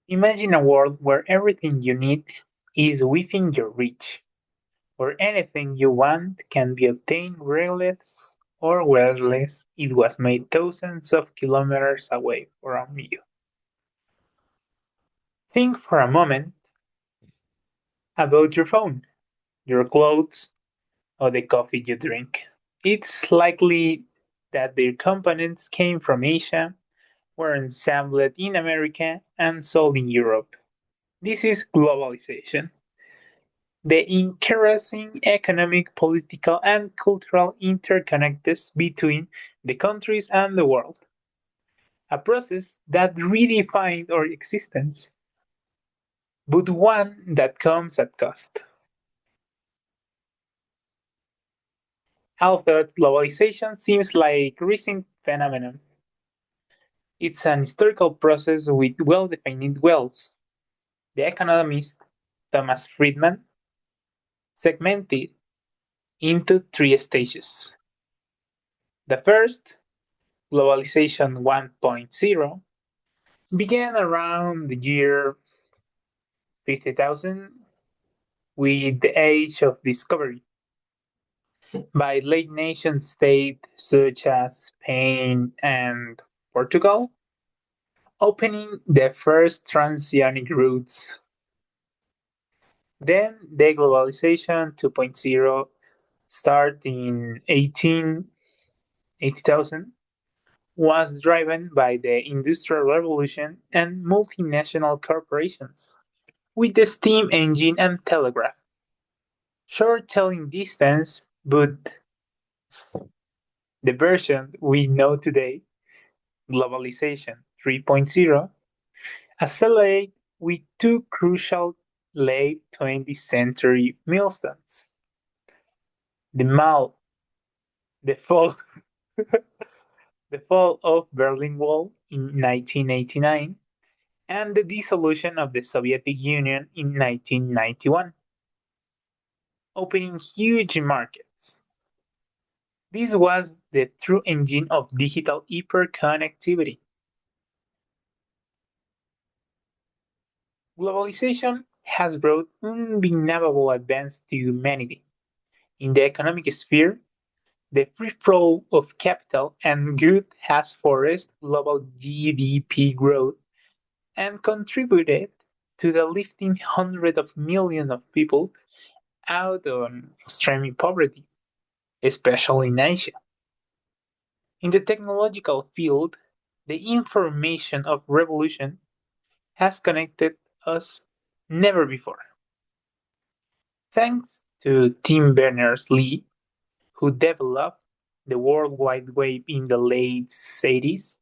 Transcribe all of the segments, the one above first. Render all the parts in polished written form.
Imagine a world where everything you need is within your reach, where anything you want can be obtained regardless or wireless it was made thousands of kilometers away from you. Think for a moment about your phone, your clothes, or the coffee you drink. It's likely that their components came from Asia, were assembled in America, and sold in Europe. This is globalization, the increasing economic, political, and cultural interconnections between the countries and the world, a process that redefined our existence, but one that comes at cost. Although globalization seems like a recent phenomenon, it's an historical process with well-defined goals. The economist Thomas Friedman segmented into three stages. The first, globalization 1.0, began around the year 50,000 with the age of discovery by late nation states such as Spain and Portugal, opening the first transoceanic routes. Then the globalization 2.0 started in 80,000 was driven by the Industrial Revolution and multinational corporations, with the steam engine and telegraph. Short telling distance, but the version we know today, globalization 3.0, accelerate with two crucial late 20th century milestones. The Mal, the fall, the fall of Berlin Wall in 1989, and the dissolution of the Soviet Union in 1991, opening huge markets. This was the true engine of digital hyperconnectivity. Globalization has brought undeniable advance to humanity. In the economic sphere, the free flow of capital and goods has forced global GDP growth and contributed to the lifting hundreds of millions of people out of extreme poverty, especially in Asia. In the technological field, the information of revolution has connected us never before. Thanks to Tim Berners-Lee, who developed the World Wide Web in the late 80s,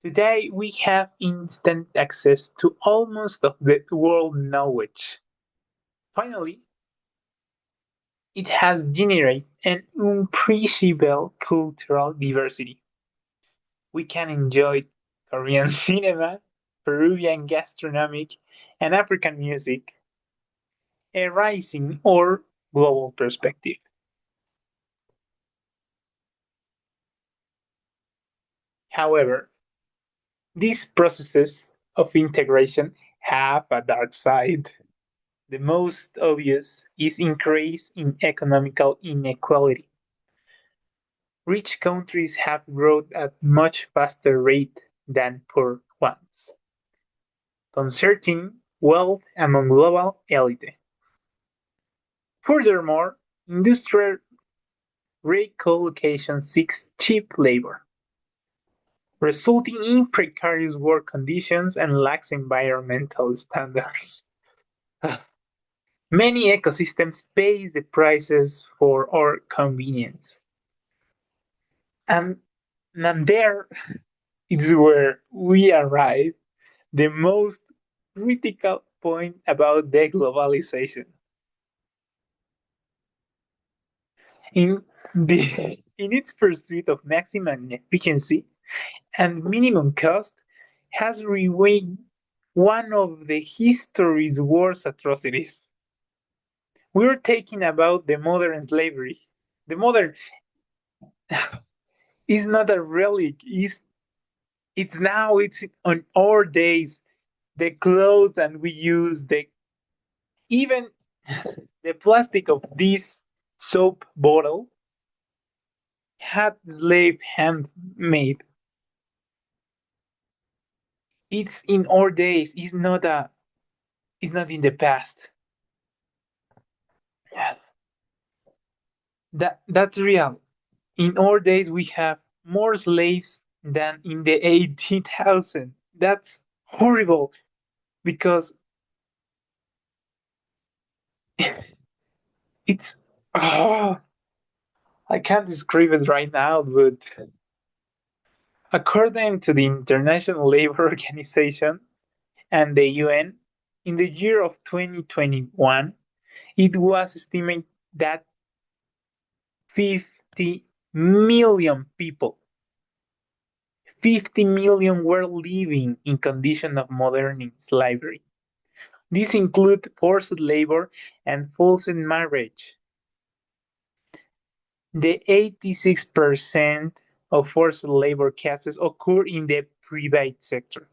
today we have instant access to almost of the world knowledge. Finally, it has generated an appreciable cultural diversity. We can enjoy Korean cinema, Peruvian gastronomic, and African music, a rising or global perspective. However, these processes of integration have a dark side. The most obvious is increase in economical inequality. Rich countries have grown at much faster rate than poor ones, concerning wealth among global elite. Furthermore, industrial recollocation seeks cheap labor, resulting in precarious work conditions and lax environmental standards. Many ecosystems pay the prices for our convenience. And, and there is where we arrive the most critical point about deglobalization. In, in its pursuit of maximum efficiency and minimum cost, has reweighed one of the history's worst atrocities. We're talking about the modern slavery. The modern is not a relic. It's now it's on our days. The clothes and we use the even the plastic of this soap bottle had slave handmade. It's in our days. It's not in the past. That's real. In our days, we have more slaves than in the 18,000. That's horrible because it's. Oh, I can't describe it right now, but according to the International Labor Organization and the UN, in the year of 2021, it was estimated that 50 million people 50 million were living in conditions of modern slavery. These include forced labor and forced marriage. The 86% of forced labor cases occur in the private sector.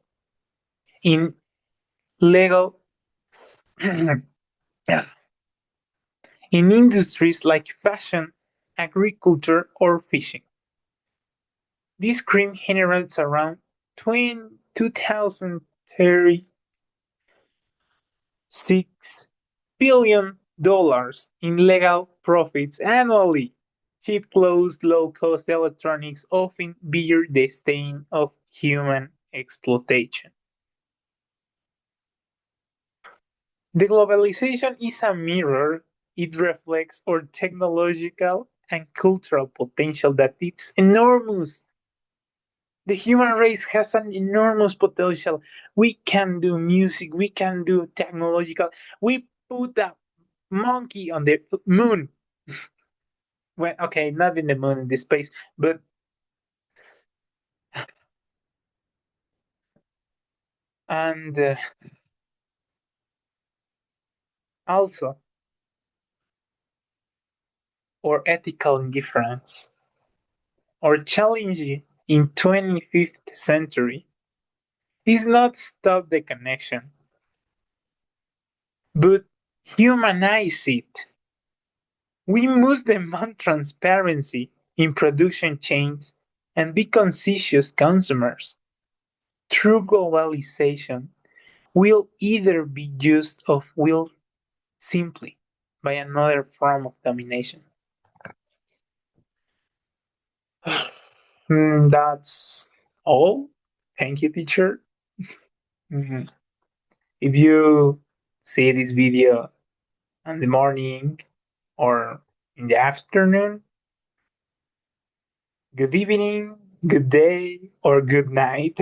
In legal in industries like fashion, agriculture, or fishing. This crime generates around 2036 billion in legal profits annually. Cheap clothes, low cost electronics often bear the stain of human exploitation. The globalization is a mirror. It reflects our technological and cultural potential that it's enormous. The human race has an enormous potential. We can do music, we can do technological. We put a monkey on the moon. Well, okay, not in the moon, in the space, but and also or ethical indifference or challenge in 25th century is not stop the connection, but humanize it. We must demand transparency in production chains and be conscious consumers. True globalization will either be used or will simply by another form of domination. That's all. Thank you, teacher. Mhm. If you see this video in the morning or in the afternoon, good evening, good day, or good night.